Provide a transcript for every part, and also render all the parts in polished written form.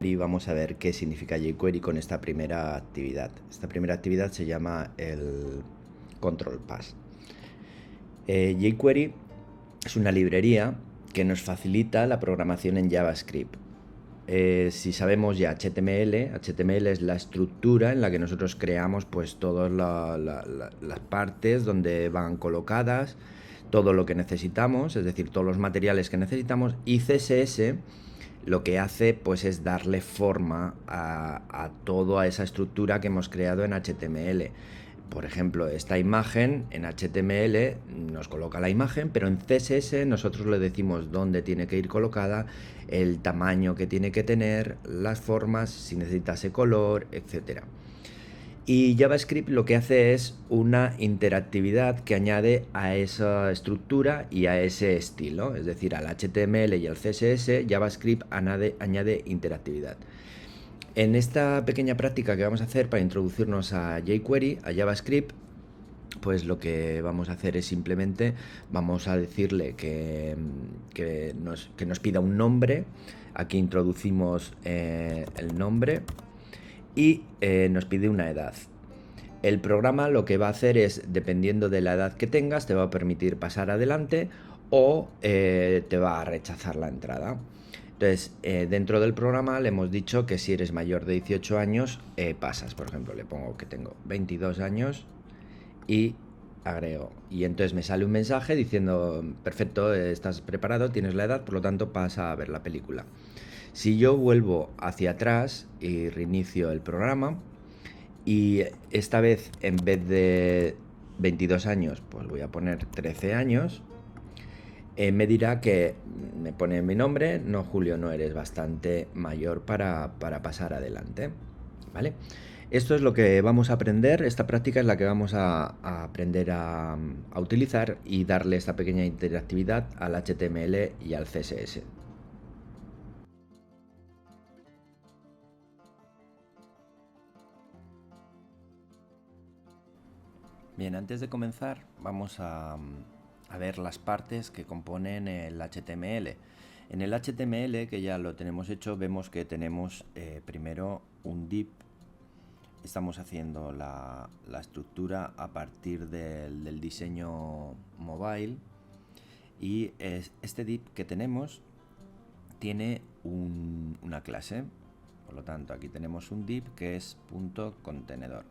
y vamos a ver qué significa jQuery con esta primera actividad. Esta primera actividad se llama el Control Pass. jQuery es una librería que nos facilita la programación en JavaScript. Si sabemos ya HTML es la estructura en la que nosotros creamos pues todas las partes donde van colocadas, todo lo que necesitamos, es decir, todos los materiales que necesitamos, y CSS lo que hace pues es darle forma a toda esa estructura que hemos creado en HTML. Por ejemplo, esta imagen en HTML nos coloca la imagen, pero en CSS nosotros le decimos dónde tiene que ir colocada, el tamaño que tiene que tener, las formas, si necesita ese color, etc. Y JavaScript lo que hace es una interactividad que añade a esa estructura y a ese estilo, es decir, al HTML y al CSS, JavaScript añade interactividad. En esta pequeña práctica que vamos a hacer para introducirnos a jQuery, a JavaScript, pues lo que vamos a hacer es simplemente vamos a decirle que nos pida un nombre. Aquí introducimos el nombre y nos pide una edad. El programa lo que va a hacer es, dependiendo de la edad que tengas, te va a permitir pasar adelante o te va a rechazar la entrada. Entonces, dentro del programa le hemos dicho que si eres mayor de 18 años, pasas. Por ejemplo, le pongo que tengo 22 años y agrego. Y entonces me sale un mensaje diciendo, perfecto, estás preparado, tienes la edad, por lo tanto pasa a ver la película. Si yo vuelvo hacia atrás y reinicio el programa, y esta vez en vez de 22 años, pues voy a poner 13 años, me dirá que me pone mi nombre, no Julio, no eres bastante mayor para pasar adelante, ¿vale? Esto es lo que vamos a aprender, esta práctica es la que vamos a aprender a utilizar y darle esta pequeña interactividad al HTML y al CSS. Bien, antes de comenzar vamos a ver las partes que componen el HTML. En el HTML, que ya lo tenemos hecho, vemos que tenemos primero un div. Estamos haciendo la estructura a partir del diseño mobile y este div que tenemos tiene una clase. Por lo tanto, aquí tenemos un div que es .contenedor.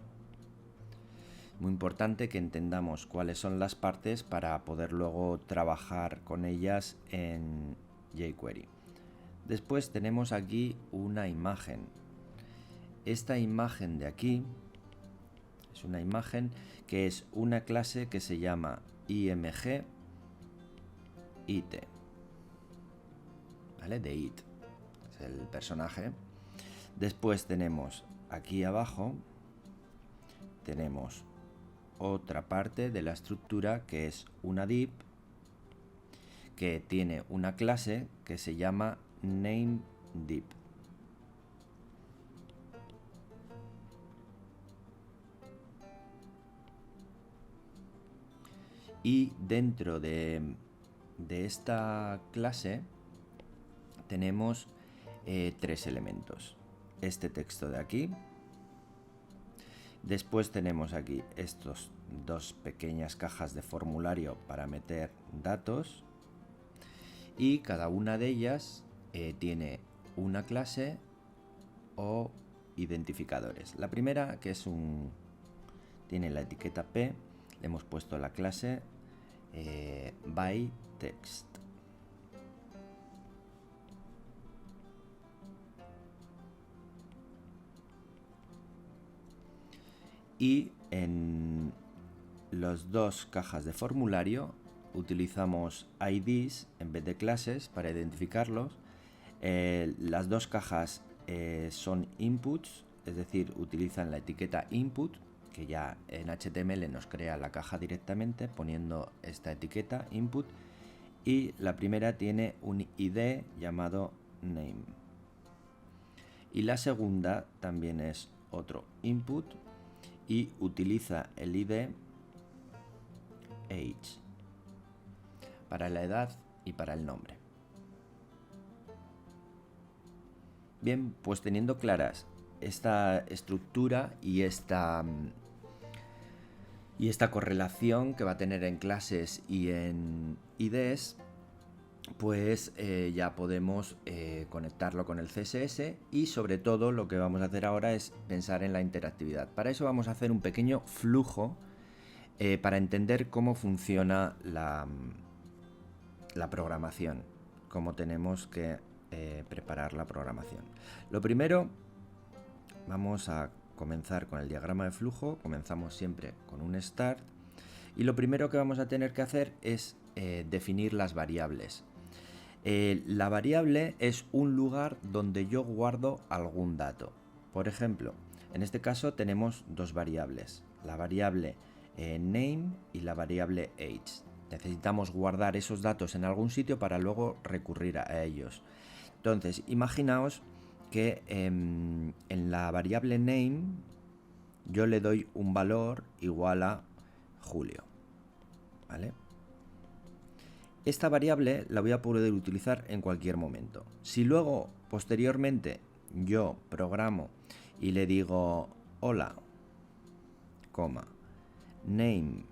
Muy importante que entendamos cuáles son las partes para poder luego trabajar con ellas en jQuery. Después tenemos aquí una imagen. Esta imagen de aquí es una imagen que es una clase que se llama img it, ¿vale? De it, es el personaje. Después tenemos aquí abajo, tenemos otra parte de la estructura que es una div que tiene una clase que se llama nameDiv. Y dentro de esta clase tenemos tres elementos. Este texto de aquí. Después tenemos aquí estos dos pequeñas cajas de formulario para meter datos. Y cada una de ellas tiene una clase o identificadores. La primera, que es tiene la etiqueta P, le hemos puesto la clase byText. Y en las dos cajas de formulario utilizamos IDs en vez de clases para identificarlos. Las dos cajas son inputs, es decir, utilizan la etiqueta input, que ya en HTML nos crea la caja directamente poniendo esta etiqueta input, y la primera tiene un ID llamado name. Y la segunda también es otro input y utiliza el ID age para la edad y para el nombre. Bien, pues teniendo claras esta estructura y esta correlación que va a tener en clases y en IDEs, pues ya podemos conectarlo con el CSS y sobre todo lo que vamos a hacer ahora es pensar en la interactividad. Para eso vamos a hacer un pequeño flujo para entender cómo funciona la programación, cómo tenemos que preparar la programación. Lo primero, vamos a comenzar con el diagrama de flujo. Comenzamos siempre con un start y lo primero que vamos a tener que hacer es definir las variables. La variable es un lugar donde yo guardo algún dato. Por ejemplo, en este caso tenemos dos variables, la variable name y la variable age. Necesitamos guardar esos datos en algún sitio para luego recurrir a ellos. Entonces, imaginaos que en la variable name yo le doy un valor igual a Julio, ¿vale? Esta variable la voy a poder utilizar en cualquier momento. Si luego, posteriormente, yo programo y le digo hola, name,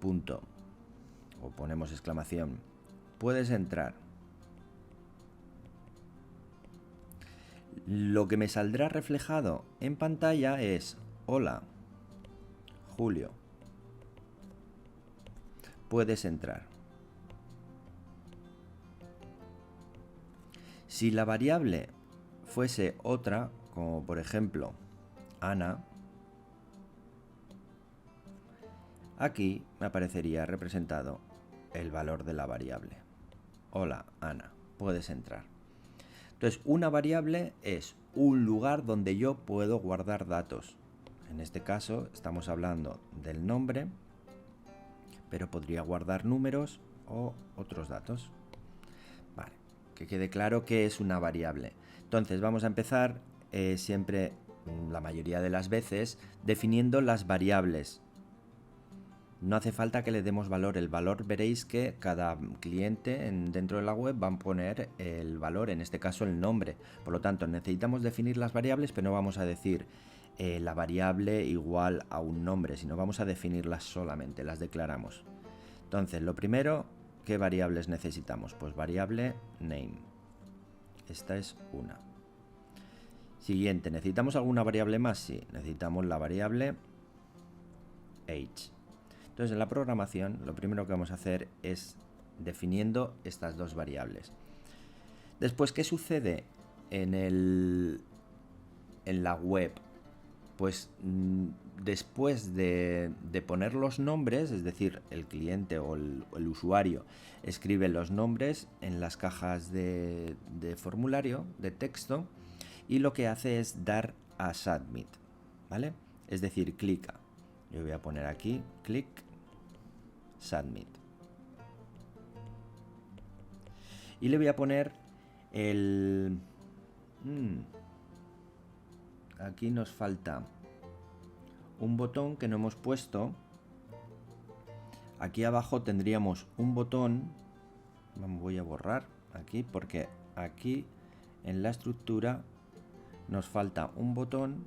punto, o ponemos exclamación, puedes entrar. Lo que me saldrá reflejado en pantalla es hola, Julio, puedes entrar. Si la variable fuese otra, como por ejemplo Ana, aquí me aparecería representado el valor de la variable. Hola, Ana, puedes entrar. Entonces, una variable es un lugar donde yo puedo guardar datos. En este caso, estamos hablando del nombre, pero podría guardar números o otros datos. Vale, que quede claro que es una variable. Entonces, vamos a empezar siempre, la mayoría de las veces, definiendo las variables. No hace falta que le demos valor. El valor, veréis que cada cliente dentro de la web va a poner el valor, en este caso el nombre. Por lo tanto, necesitamos definir las variables, pero no vamos a decir la variable igual a un nombre, sino vamos a definirlas solamente, las declaramos. Entonces, lo primero, ¿qué variables necesitamos? Pues variable name. Esta es una. Siguiente, ¿necesitamos alguna variable más? Sí, necesitamos la variable age. Entonces, en la programación lo primero que vamos a hacer es definiendo estas dos variables. Después, ¿qué sucede en la web? Pues después de poner los nombres, es decir, el cliente o el usuario escribe los nombres en las cajas de formulario, de texto, y lo que hace es dar a submit, ¿vale? Es decir, clica. Yo voy a poner aquí, clic, submit. Y le voy a poner el... aquí nos falta un botón que no hemos puesto. Aquí abajo tendríamos un botón. Voy a borrar aquí porque aquí en la estructura nos falta un botón.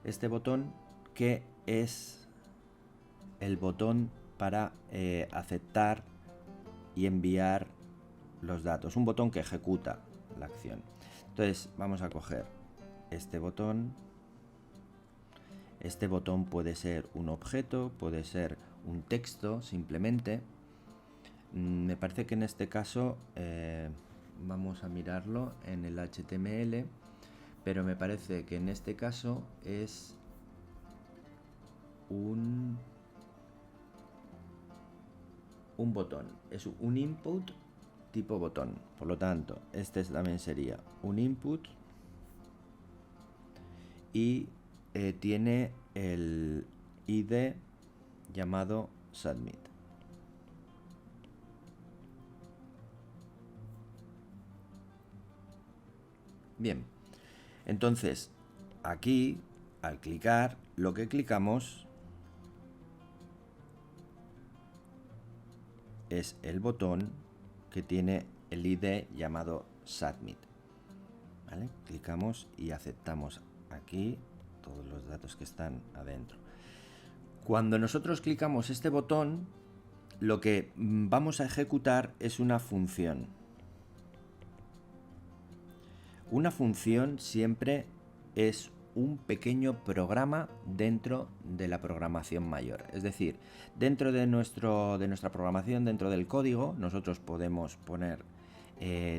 Este botón que es el botón para aceptar y enviar los datos. Un botón que ejecuta la acción. Entonces vamos a coger este botón. Este botón puede ser un objeto, puede ser un texto simplemente. Me parece que en este caso vamos a mirarlo en el HTML, pero me parece que en este caso es un botón, es un input tipo botón. Por lo tanto, este también sería un input y tiene el ID llamado submit. Bien, entonces aquí al clicar, lo que clicamos es el botón que tiene el ID llamado Submit. ¿Vale? Clicamos y aceptamos aquí todos los datos que están adentro. Cuando nosotros clicamos este botón, lo que vamos a ejecutar es una función. Una función siempre es un pequeño programa dentro de la programación mayor. Es decir, dentro de nuestra programación, dentro del código, nosotros podemos poner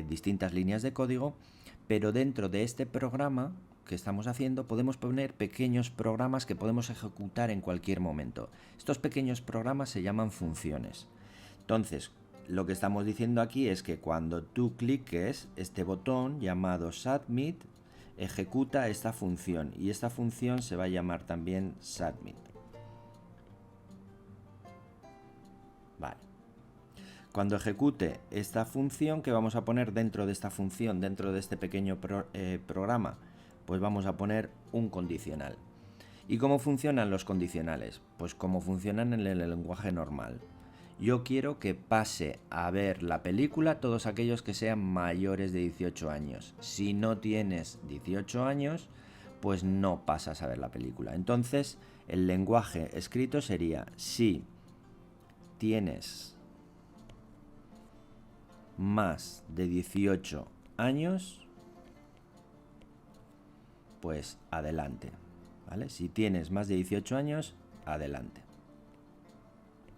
distintas líneas de código, pero dentro de este programa que estamos haciendo podemos poner pequeños programas que podemos ejecutar en cualquier momento. Estos pequeños programas se llaman funciones. Entonces, lo que estamos diciendo aquí es que cuando tú cliques este botón llamado Submit, ejecuta esta función y esta función se va a llamar también Submit. Vale. Cuando ejecute esta función, que vamos a poner dentro de esta función, dentro de este pequeño programa, pues vamos a poner un condicional. ¿Y cómo funcionan los condicionales? Pues como funcionan en el lenguaje normal. Yo quiero que pase a ver la película todos aquellos que sean mayores de 18 años. Si no tienes 18 años, pues no pasas a ver la película. Entonces, el lenguaje escrito sería: si tienes más de 18 años, pues adelante. ¿Vale? Si tienes más de 18 años, adelante.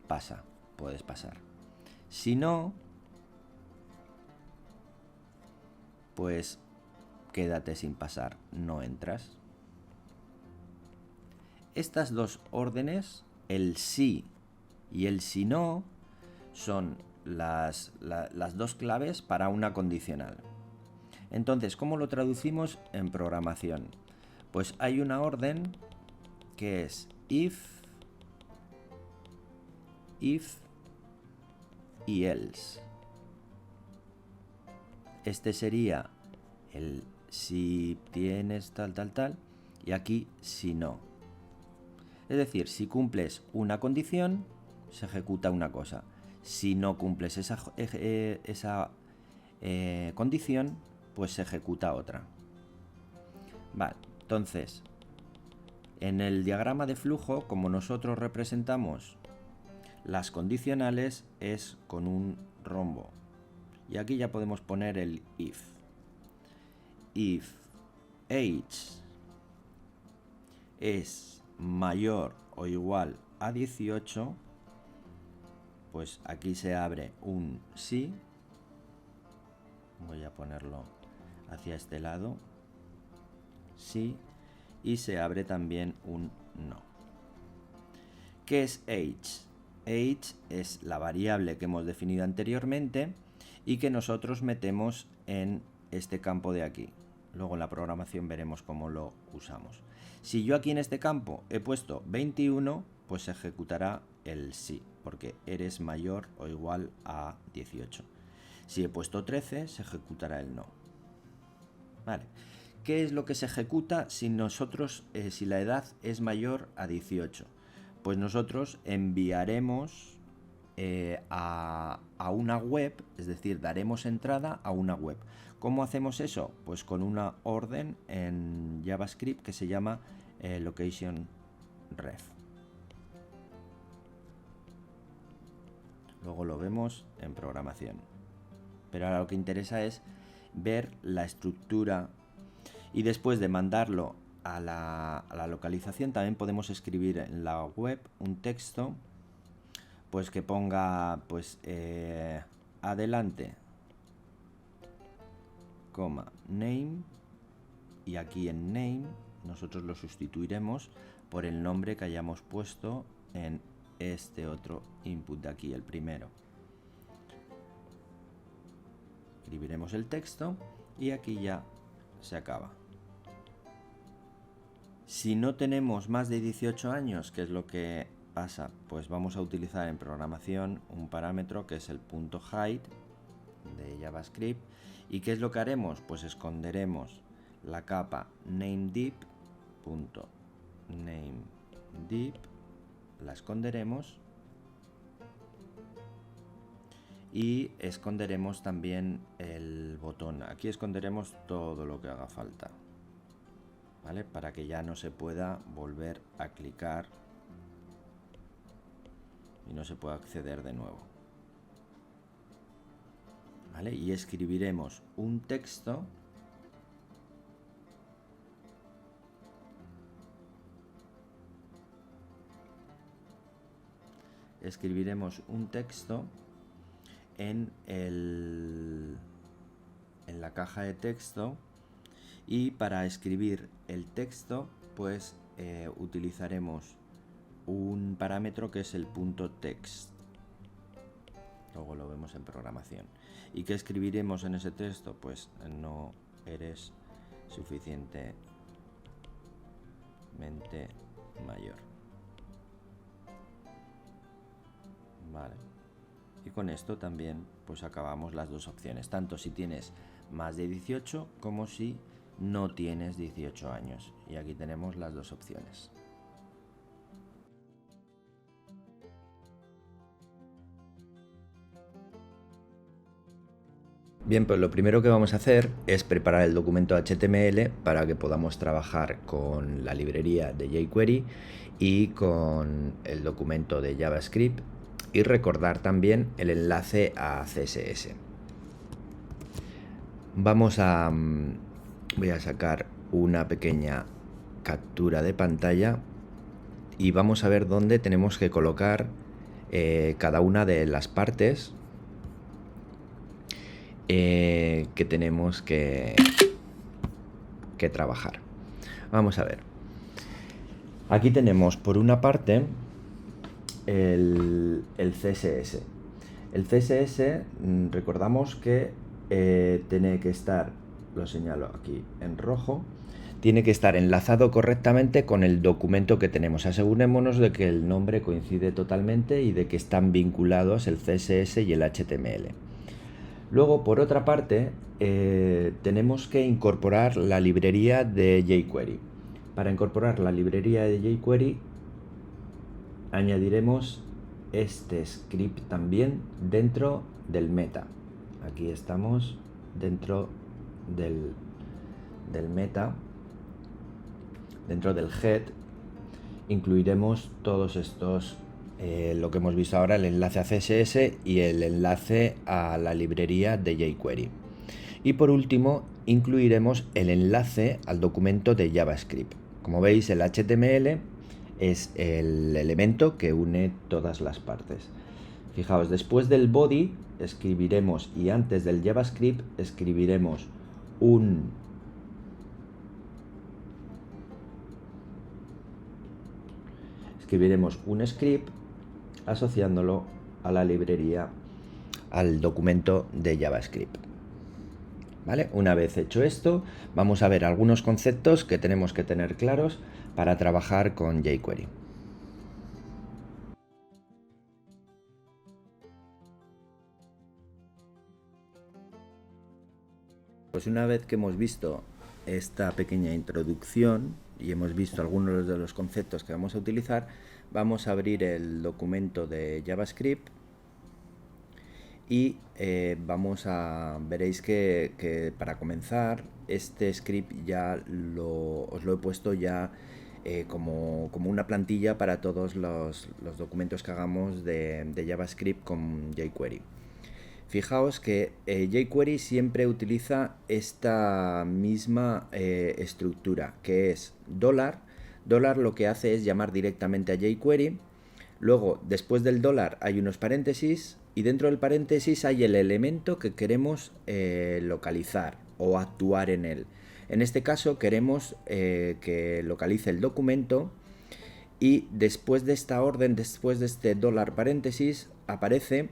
Pasa, puedes pasar. Si no, pues quédate sin pasar, no entras. Estas dos órdenes, el sí y el si no, son las dos claves para una condicional. Entonces, ¿cómo lo traducimos en programación? Pues hay una orden que es if y else. Este sería el si tienes tal, y aquí si no. Es decir, si cumples una condición, se ejecuta una cosa. Si no cumples esa condición, pues se ejecuta otra. Vale, entonces, en el diagrama de flujo, como nosotros representamos las condicionales, es con un rombo. Y aquí ya podemos poner el if. If age es mayor o igual a 18, pues aquí se abre un sí. Voy a ponerlo hacia este lado. Sí. Y se abre también un no. ¿Qué es age? Age es la variable que hemos definido anteriormente y que nosotros metemos en este campo de aquí. Luego en la programación veremos cómo lo usamos. Si yo aquí en este campo he puesto 21, pues se ejecutará el sí, porque eres mayor o igual a 18. Si he puesto 13, se ejecutará el no. Vale. ¿Qué es lo que se ejecuta si nosotros, si la edad es mayor a 18? Pues nosotros enviaremos a una web, es decir, daremos entrada a una web. ¿Cómo hacemos eso? Pues con una orden en JavaScript que se llama location_ref. Luego lo vemos en programación. Pero ahora lo que interesa es ver la estructura, y después de mandarlo a la localización también podemos escribir en la web un texto pues que ponga pues adelante, name, y aquí en name nosotros lo sustituiremos por el nombre que hayamos puesto en este otro input de aquí, el primero. Escribiremos el texto y aquí ya se acaba. Si no tenemos más de 18 años, ¿qué es lo que pasa? Pues vamos a utilizar en programación un parámetro que es el .height de JavaScript. ¿Y qué es lo que haremos? Pues esconderemos la capa nameDeep, la esconderemos y esconderemos también el botón. Aquí esconderemos todo lo que haga falta, ¿vale? Para que ya no se pueda volver a clicar y no se pueda acceder de nuevo, ¿vale? Y escribiremos un texto en la caja de texto, y para escribir el texto pues utilizaremos un parámetro que es el punto text. Luego lo vemos en programación. ¿Y qué escribiremos en ese texto? Pues no eres suficientemente mayor. Vale. Y con esto también pues acabamos las dos opciones, tanto si tienes más de 18 como si no tienes 18 años. Y aquí tenemos las dos opciones. Bien, pues lo primero que vamos a hacer es preparar el documento HTML para que podamos trabajar con la librería de jQuery y con el documento de JavaScript, y recordar también el enlace a CSS. Voy a sacar una pequeña captura de pantalla y vamos a ver dónde tenemos que colocar cada una de las partes que tenemos que trabajar. Vamos a ver. Aquí tenemos por una parte el CSS. El CSS, recordamos que tiene que estar, lo señalo aquí en rojo, tiene que estar enlazado correctamente con el documento que tenemos. Asegurémonos de que el nombre coincide totalmente y de que están vinculados el CSS y el HTML. Luego, por otra parte, tenemos que incorporar la librería de jQuery. Para incorporar la librería de jQuery, añadiremos este script también dentro del meta. Aquí estamos dentro del meta, dentro del head. Incluiremos todos estos, lo que hemos visto ahora, el enlace a CSS y el enlace a la librería de jQuery. Y por último, incluiremos el enlace al documento de JavaScript. Como veis, el HTML es el elemento que une todas las partes. Fijaos, después del body escribiremos, y antes del JavaScript escribiremos un script asociándolo a la librería, al documento de JavaScript. ¿Vale? Una vez hecho esto, vamos a ver algunos conceptos que tenemos que tener claros para trabajar con jQuery. Pues una vez que hemos visto esta pequeña introducción y hemos visto algunos de los conceptos que vamos a utilizar, vamos a abrir el documento de JavaScript y veréis que para comenzar este script ya os lo he puesto ya como una plantilla para todos los documentos que hagamos de JavaScript con jQuery. Fijaos que jQuery siempre utiliza esta misma estructura, que es $. $, lo que hace es llamar directamente a jQuery. Luego, después del $, hay unos paréntesis, y dentro del paréntesis hay el elemento que queremos localizar o actuar en él. En este caso queremos que localice el documento, y después de esta orden, después de este $, aparece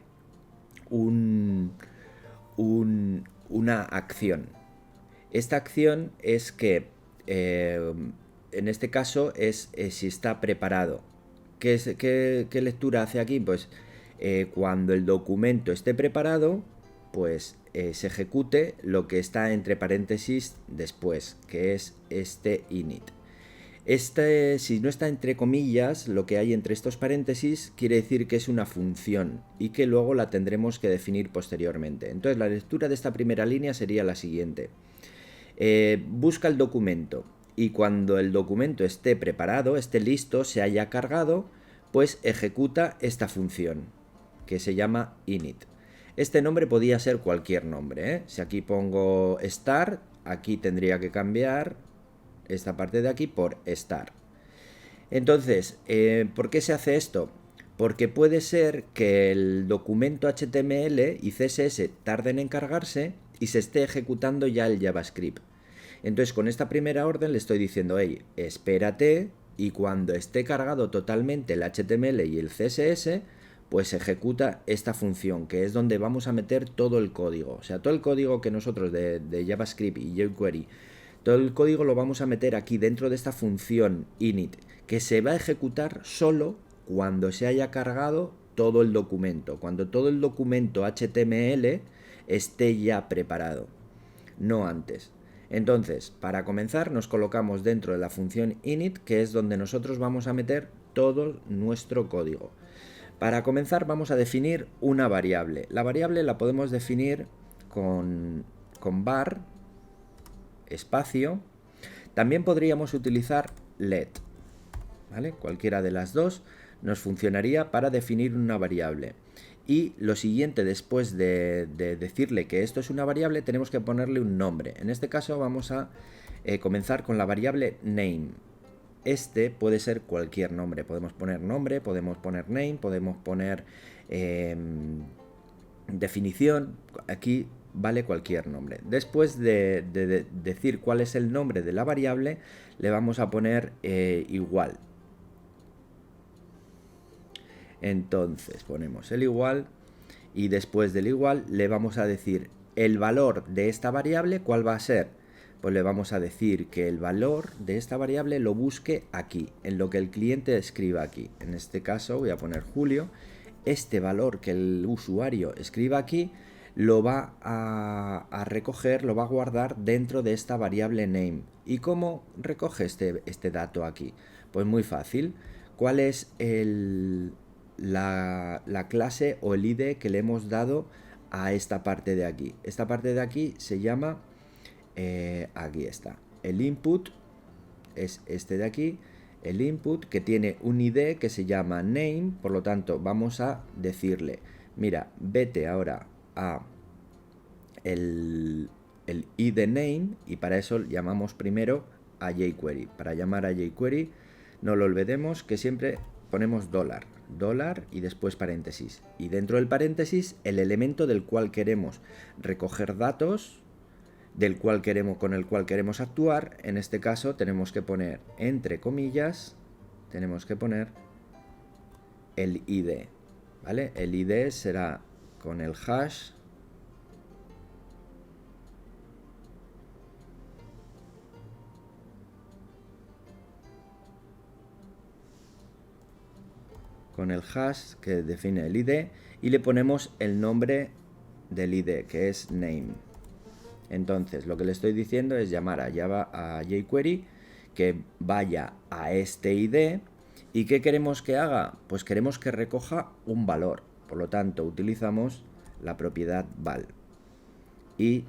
una acción. Esta acción es que en este caso es si está preparado. ¿Qué lectura hace aquí? Pues cuando el documento esté preparado, pues se ejecute lo que está entre paréntesis después, que es este init. Si no está entre comillas, lo que hay entre estos paréntesis quiere decir que es una función y que luego la tendremos que definir posteriormente. Entonces la lectura de esta primera línea sería la siguiente. Busca el documento y cuando el documento esté preparado, esté listo, se haya cargado, pues ejecuta esta función que se llama init. Este nombre podía ser cualquier nombre, ¿eh? Si aquí pongo start, aquí tendría que cambiar esta parte de aquí por start. Entonces, ¿por qué se hace esto? Porque puede ser que el documento HTML y CSS tarden en cargarse y se esté ejecutando ya el JavaScript. Entonces, con esta primera orden le estoy diciendo, hey, espérate, y cuando esté cargado totalmente el HTML y el CSS, pues ejecuta esta función, que es donde vamos a meter todo el código. O sea, todo el código que nosotros de JavaScript y jQuery, todo el código lo vamos a meter aquí dentro de esta función init, que se va a ejecutar solo cuando se haya cargado todo el documento, cuando todo el documento HTML esté ya preparado, no antes. Entonces, para comenzar, nos colocamos dentro de la función init, que es donde nosotros vamos a meter todo nuestro código. Para comenzar, vamos a definir una variable. La variable la podemos definir con var, espacio. También podríamos utilizar let, ¿vale? Cualquiera de las dos nos funcionaría para definir una variable. Y lo siguiente, después de decirle que esto es una variable, tenemos que ponerle un nombre. En este caso vamos a comenzar con la variable name. Este puede ser cualquier nombre. Podemos poner nombre, podemos poner name, podemos poner definición. Aquí vale cualquier nombre. Después de decir cuál es el nombre de la variable, le vamos a poner igual. Entonces ponemos el igual y después del igual le vamos a decir el valor de esta variable, ¿cuál va a ser? Pues le vamos a decir que el valor de esta variable lo busque aquí, en lo que el cliente escriba aquí. En este caso voy a poner Julio. Este valor que el usuario escriba aquí lo va a recoger, lo va a guardar dentro de esta variable name. ¿Y cómo recoge este dato aquí? Pues muy fácil. ¿Cuál es la clase o el ID que le hemos dado a esta parte de aquí? Esta parte de aquí se llama, aquí está, el input es este de aquí, el input, que tiene un ID que se llama name. Por lo tanto vamos a decirle, mira, vete ahora a el ID name, y para eso llamamos primero a jQuery. Para llamar a jQuery no lo olvidemos que siempre ponemos dólar y después paréntesis, y dentro del paréntesis el elemento del cual queremos recoger datos, con el cual queremos actuar. En este caso tenemos que poner entre comillas, tenemos que poner el ID, ¿vale? El ID será con el hash que define el ID, y le ponemos el nombre del ID, que es name. Entonces lo que le estoy diciendo es llamar a jQuery que vaya a este ID. ¿Y qué queremos que haga? Pues queremos que recoja un valor. Por lo tanto utilizamos la propiedad val. Y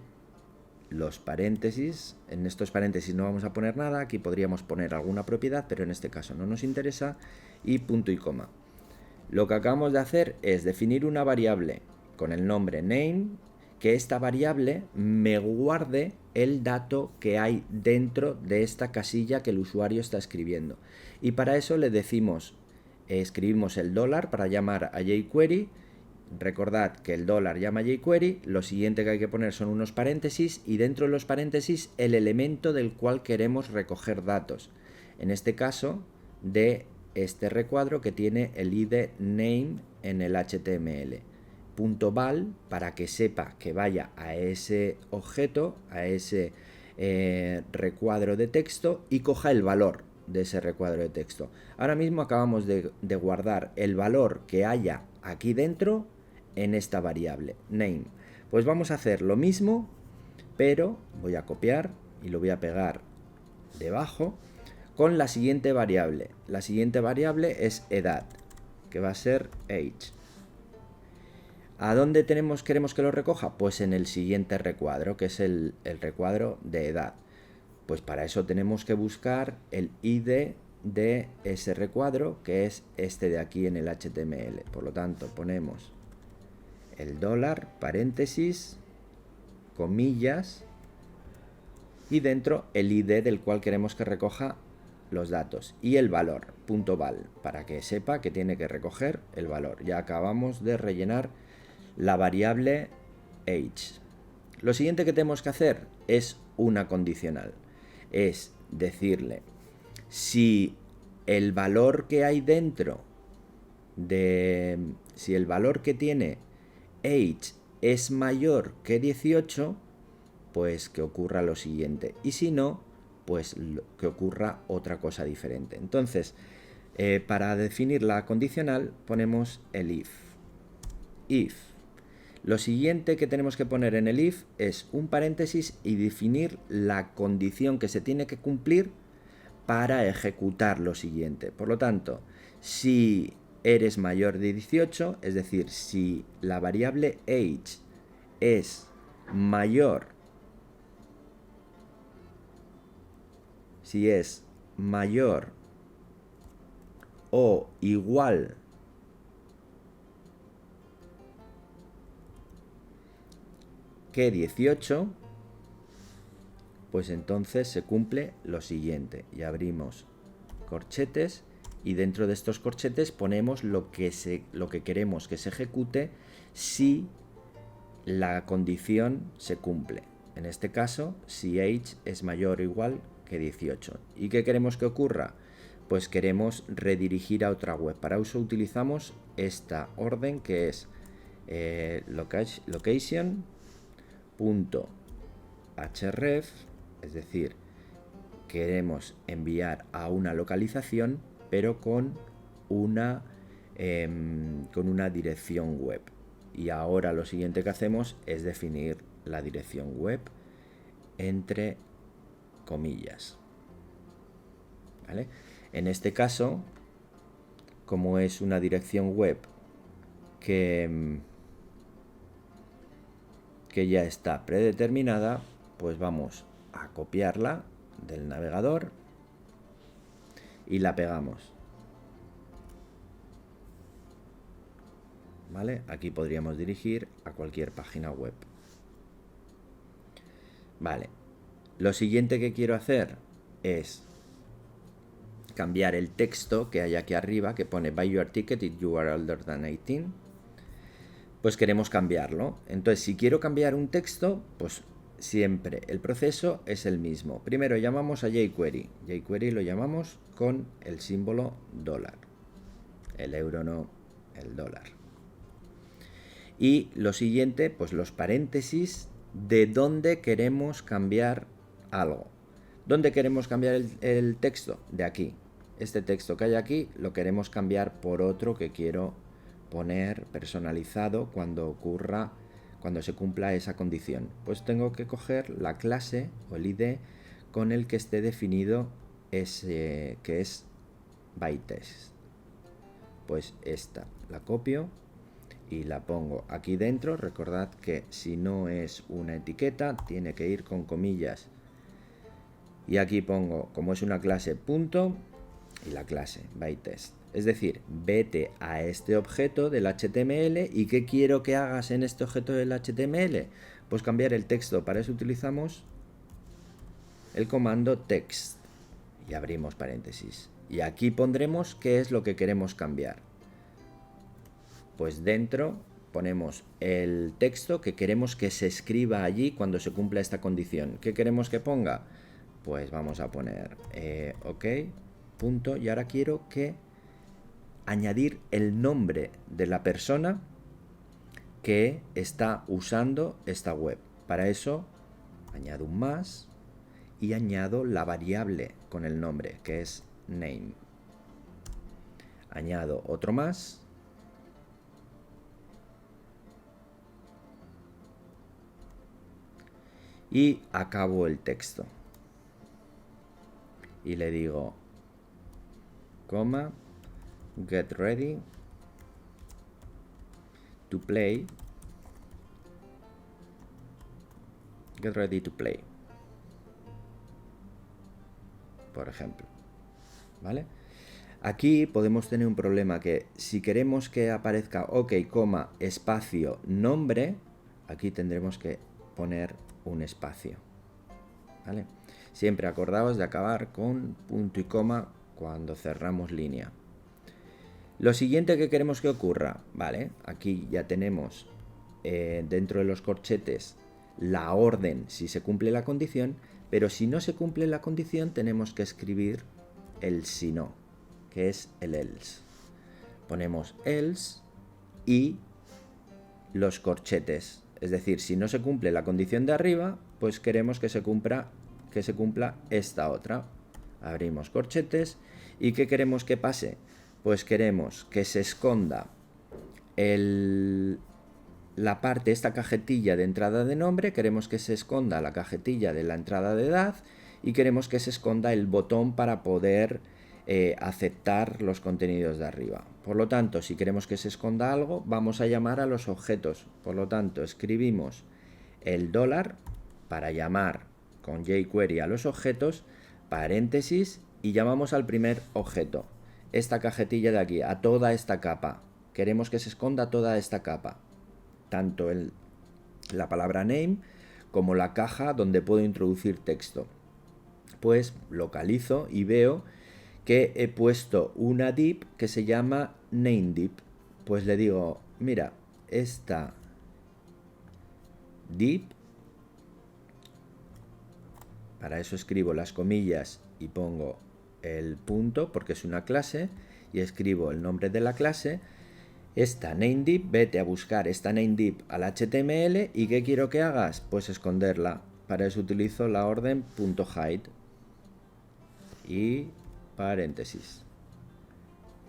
los paréntesis, en estos paréntesis no vamos a poner nada. Aquí podríamos poner alguna propiedad, pero en este caso no nos interesa. Y punto y coma. Lo que acabamos de hacer es definir una variable con el nombre name, que esta variable me guarde el dato que hay dentro de esta casilla que el usuario está escribiendo. Y para eso le decimos, escribimos el dólar para llamar a jQuery. Recordad que el dólar llama a jQuery. Lo siguiente que hay que poner son unos paréntesis, y dentro de los paréntesis el elemento del cual queremos recoger datos. En este caso, de este recuadro que tiene el ID name en el HTML. .val para que sepa que vaya a ese objeto, a ese recuadro de texto, y coja el valor de ese recuadro de texto. Ahora mismo acabamos de guardar el valor que haya aquí dentro en esta variable name. Pues vamos a hacer lo mismo, pero voy a copiar y lo voy a pegar debajo con la siguiente variable. La siguiente variable es edad, que va a ser age. ¿A dónde queremos que lo recoja? Pues en el siguiente recuadro, que es el recuadro de edad. Pues para eso tenemos que buscar el ID de ese recuadro, que es este de aquí en el HTML. Por lo tanto, ponemos el dólar, paréntesis, comillas, y dentro el ID del cual queremos que recoja los datos y el valor, .val, para que sepa que tiene que recoger el valor. Ya acabamos de rellenar la variable age. Lo siguiente que tenemos que hacer es una condicional. Es decirle si el valor que hay dentro si el valor que tiene age es mayor que 18, pues que ocurra lo siguiente. Y si no, pues que ocurra otra cosa diferente. Entonces, para definir la condicional ponemos el if. If. Lo siguiente que tenemos que poner en el if es un paréntesis y definir la condición que se tiene que cumplir para ejecutar lo siguiente. Por lo tanto, si eres mayor de 18, es decir, si la variable age es mayor, o igual que 18, pues entonces se cumple lo siguiente. Y abrimos corchetes y dentro de estos corchetes ponemos lo que queremos que se ejecute si la condición se cumple. En este caso, si age es mayor o igual que 18. ¿Y qué queremos que ocurra? Pues queremos redirigir a otra web. Para eso utilizamos esta orden que es location.href, es decir, queremos enviar a una localización, pero con una dirección web. Y ahora lo siguiente que hacemos es definir la dirección web entre comillas. ¿Vale? En este caso, como es una dirección web que ya está predeterminada, pues vamos a copiarla del navegador y la pegamos. ¿Vale? Aquí podríamos dirigir a cualquier página web. Vale. Lo siguiente que quiero hacer es cambiar el texto que hay aquí arriba, que pone buy your ticket if you are older than 18. Pues queremos cambiarlo. Entonces, si quiero cambiar un texto, pues siempre el proceso es el mismo. Primero llamamos a jQuery. jQuery lo llamamos con el símbolo dólar. El euro no, el dólar. Y lo siguiente, pues los paréntesis de dónde queremos cambiar algo. ¿Dónde queremos cambiar el texto? De aquí. Este texto que hay aquí lo queremos cambiar por otro que quiero poner personalizado cuando se cumpla esa condición. Pues tengo que coger la clase o el ID con el que esté definido ese, que es byText. Pues esta la copio y la pongo aquí dentro. Recordad que si no es una etiqueta tiene que ir con comillas. Y aquí pongo, como es una clase, punto y la clase byText. Es decir, vete a este objeto del HTML y ¿qué quiero que hagas en este objeto del HTML? Pues cambiar el texto. Para eso utilizamos el comando text y abrimos paréntesis. Y aquí pondremos qué es lo que queremos cambiar. Pues dentro ponemos el texto que queremos que se escriba allí cuando se cumpla esta condición. ¿Qué queremos que ponga? Pues vamos a poner ok, punto, y ahora quiero que añadir el nombre de la persona que está usando esta web. Para eso añado un más y añado la variable con el nombre, que es name. Añado otro más y acabo el texto. Y le digo coma, get ready to play. Get ready to play, por ejemplo, ¿vale? Aquí podemos tener un problema que si queremos que aparezca OK, coma, espacio, nombre, aquí tendremos que poner un espacio, ¿vale? Siempre acordaos de acabar con punto y coma cuando cerramos línea. Lo siguiente que queremos que ocurra, ¿vale? Aquí ya tenemos dentro de los corchetes la orden si se cumple la condición, pero si no se cumple la condición tenemos que escribir el si no, que es el else. Ponemos else y los corchetes, es decir, si no se cumple la condición de arriba, pues queremos que se cumpla esta otra. Abrimos corchetes y ¿qué queremos que pase? Pues queremos que se esconda la parte, esta cajetilla de entrada de nombre, queremos que se esconda la cajetilla de la entrada de edad y queremos que se esconda el botón para poder aceptar los contenidos de arriba. Por lo tanto, si queremos que se esconda algo, vamos a llamar a los objetos. Por lo tanto, escribimos el $, para llamar con jQuery a los objetos, paréntesis, y llamamos al primer objeto, esta cajetilla de aquí, a toda esta capa. Queremos que se esconda toda esta capa, tanto la palabra name como la caja donde puedo introducir texto. Pues localizo y veo que he puesto una div que se llama nameDiv. Pues le digo, mira, esta div, para eso escribo las comillas y pongo el punto porque es una clase y escribo el nombre de la clase. Esta nameDiv, vete a buscar esta nameDiv al HTML y ¿qué quiero que hagas? Pues esconderla. Para eso utilizo la orden .hide y paréntesis.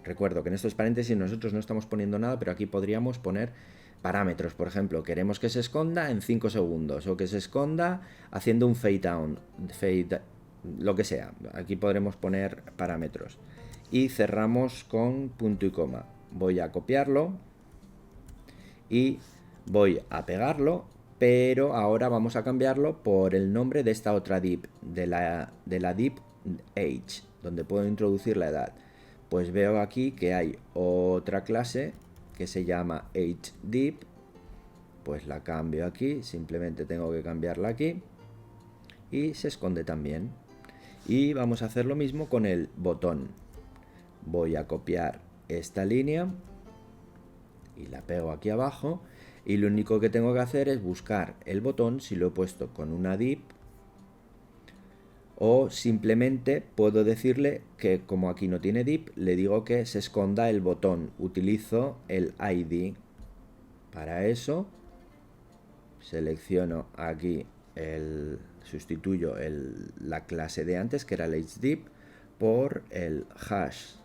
Recuerdo que en estos paréntesis nosotros no estamos poniendo nada, pero aquí podríamos poner parámetros. Por ejemplo, queremos que se esconda en 5 segundos o que se esconda haciendo un fade down, lo que sea. Aquí podremos poner parámetros y cerramos con punto y coma. Voy a copiarlo y voy a pegarlo, pero ahora vamos a cambiarlo por el nombre de esta otra div, de la div age, donde puedo introducir la edad. Pues veo aquí que hay otra clase que se llama ageDiv, pues la cambio aquí, simplemente tengo que cambiarla aquí y se esconde también. Y vamos a hacer lo mismo con el botón. Voy a copiar esta línea y la pego aquí abajo y lo único que tengo que hacer es buscar el botón si lo he puesto con una div, o simplemente puedo decirle que como aquí no tiene div, le digo que se esconda el botón. Utilizo el ID. Para eso selecciono aquí, sustituyo la clase de antes que era el ageDiv por el hash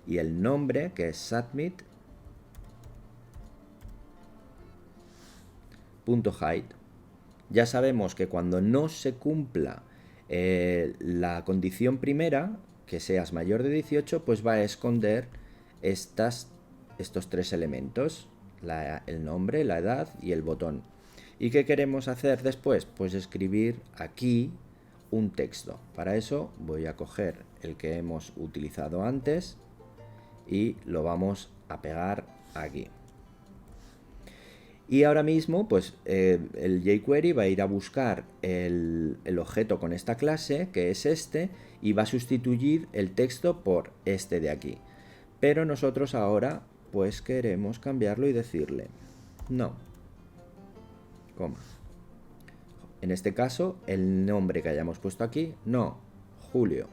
y el nombre que es submit.hide. Ya sabemos que cuando no se cumpla la condición primera, que seas mayor de 18, pues va a esconder estos 3 elementos, el nombre, la edad y el botón. ¿Y qué queremos hacer después? Pues escribir aquí un texto. Para eso voy a coger el que hemos utilizado antes y lo vamos a pegar aquí. Y ahora mismo, pues el jQuery va a ir a buscar el objeto con esta clase, que es este, y va a sustituir el texto por este de aquí. Pero nosotros ahora, pues queremos cambiarlo y decirle no, coma. En este caso, el nombre que hayamos puesto aquí, no, Julio.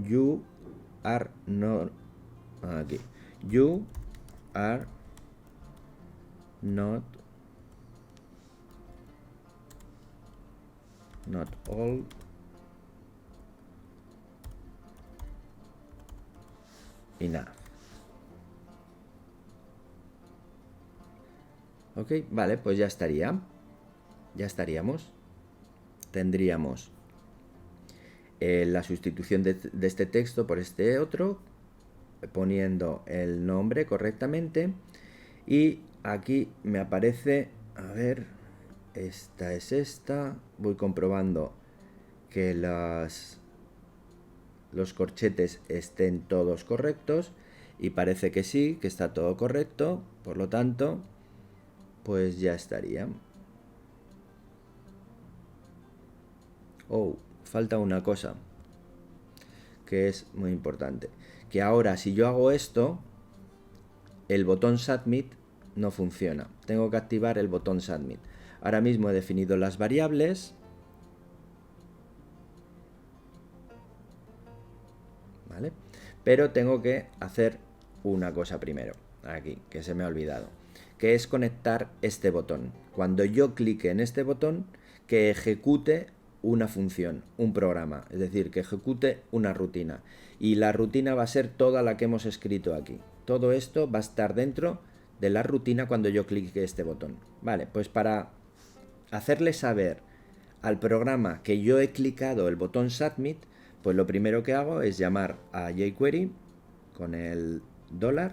You are not, aquí, you are not old enough. Ok, vale, pues ya estaría. Ya estaríamos. Tendríamos la sustitución de este texto por este otro, poniendo el nombre correctamente, y aquí me aparece, a ver, esta es esta, voy comprobando que los corchetes estén todos correctos y parece que sí, que está todo correcto, por lo tanto, pues ya estaría. Oh, falta una cosa que es muy importante, que ahora si yo hago esto, el botón Submit no funciona. Tengo que activar el botón Submit. Ahora mismo he definido las variables, ¿vale? Pero tengo que hacer una cosa primero, aquí, que se me ha olvidado, que es conectar este botón. Cuando yo clique en este botón, que ejecute una función, un programa, es decir, que ejecute una rutina. Y la rutina va a ser toda la que hemos escrito aquí. Todo esto va a estar dentro de la rutina cuando yo clique este botón. Vale, pues para hacerle saber al programa que yo he clicado el botón Submit, pues lo primero que hago es llamar a jQuery con el $,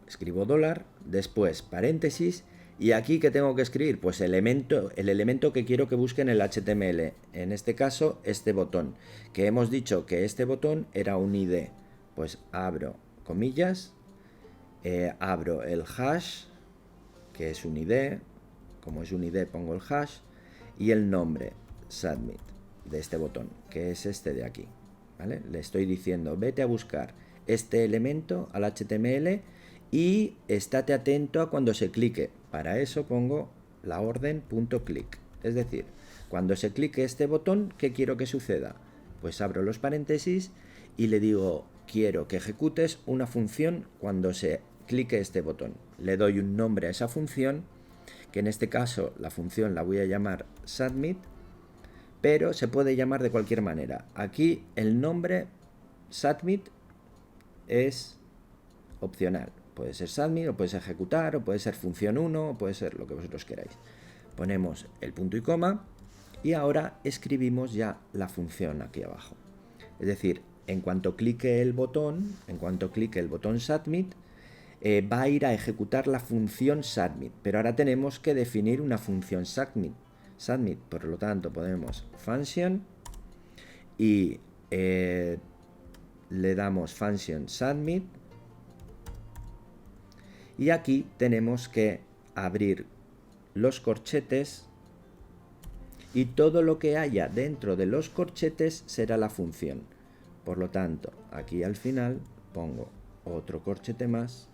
escribo $, después paréntesis, y aquí ¿qué tengo que escribir? Pues el elemento que quiero que busque en el HTML, en este caso este botón, que hemos dicho que este botón era un ID, pues abro comillas, abro el hash, que es un ID, como es un ID pongo el hash, y el nombre, submit, de este botón, que es este de aquí, ¿vale? Le estoy diciendo, vete a buscar este elemento al HTML y estate atento a cuando se clique. Para eso pongo la orden .click, es decir, cuando se clique este botón, ¿qué quiero que suceda? Pues abro los paréntesis y le digo, quiero que ejecutes una función cuando se clique este botón. Le doy un nombre a esa función, que en este caso la función la voy a llamar submit, pero se puede llamar de cualquier manera. Aquí el nombre submit es opcional. Puede ser submit, o puede ser ejecutar, o puede ser función 1, o puede ser lo que vosotros queráis. Ponemos el punto y coma y ahora escribimos ya la función aquí abajo. Es decir, en cuanto clique el botón submit, va a ir a ejecutar la función submit, pero ahora tenemos que definir una función submit, por lo tanto ponemos function y le damos function submit, y aquí tenemos que abrir los corchetes y todo lo que haya dentro de los corchetes será la función. Por lo tanto, aquí al final pongo otro corchete más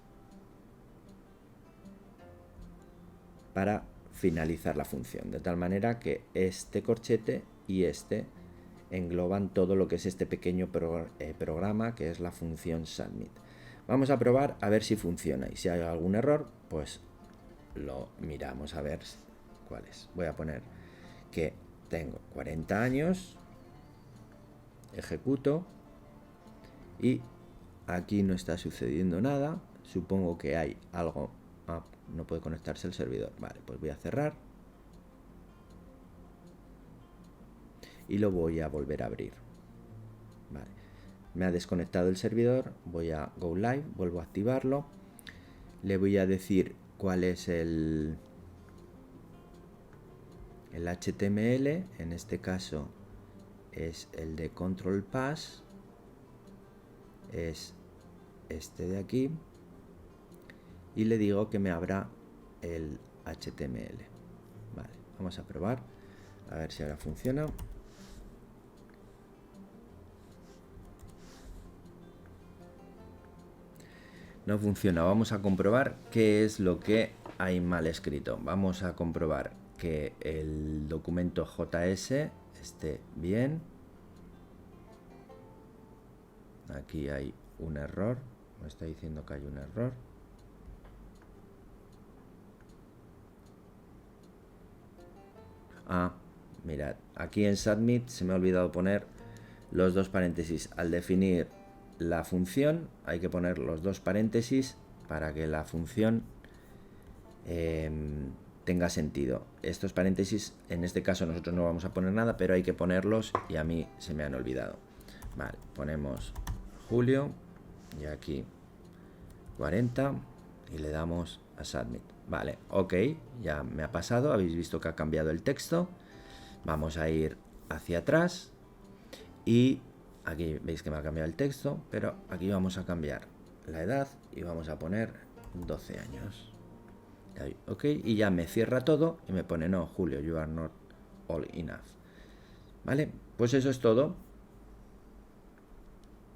para finalizar la función, de tal manera que este corchete y este engloban todo lo que es este pequeño programa que es la función submit. Vamos a probar a ver si funciona, y si hay algún error pues lo miramos a ver cuál es. Voy a poner que tengo 40 años, ejecuto y aquí no está sucediendo nada. Supongo que hay algo. No puede conectarse el servidor. Vale, pues voy a cerrar y lo voy a volver a abrir. Vale, me ha desconectado el servidor. Voy a go live, vuelvo a activarlo. Le voy a decir cuál es el HTML. En este caso es el de control pass, es este de aquí, y le digo que me abra el HTML. Vale, vamos a probar a ver si ahora funciona. No funciona. Vamos a comprobar qué es lo que hay mal escrito. Vamos a comprobar que el documento JS esté bien. Aquí hay un error. Me está diciendo que hay un error. Mirad, aquí en Submit se me ha olvidado poner los dos paréntesis. Al definir la función hay que poner los dos paréntesis para que la función tenga sentido. Estos paréntesis, en este caso nosotros no vamos a poner nada, pero hay que ponerlos y a mí se me han olvidado. Vale, ponemos julio y aquí 40 y le damos a Submit. Vale, ok, ya me ha pasado, habéis visto que ha cambiado el texto. Vamos a ir hacia atrás y aquí veis que me ha cambiado el texto, pero aquí vamos a cambiar la edad y vamos a poner 12 años. Ok, y ya me cierra todo y me pone no, Julio, you are not old enough. Vale, pues eso es todo.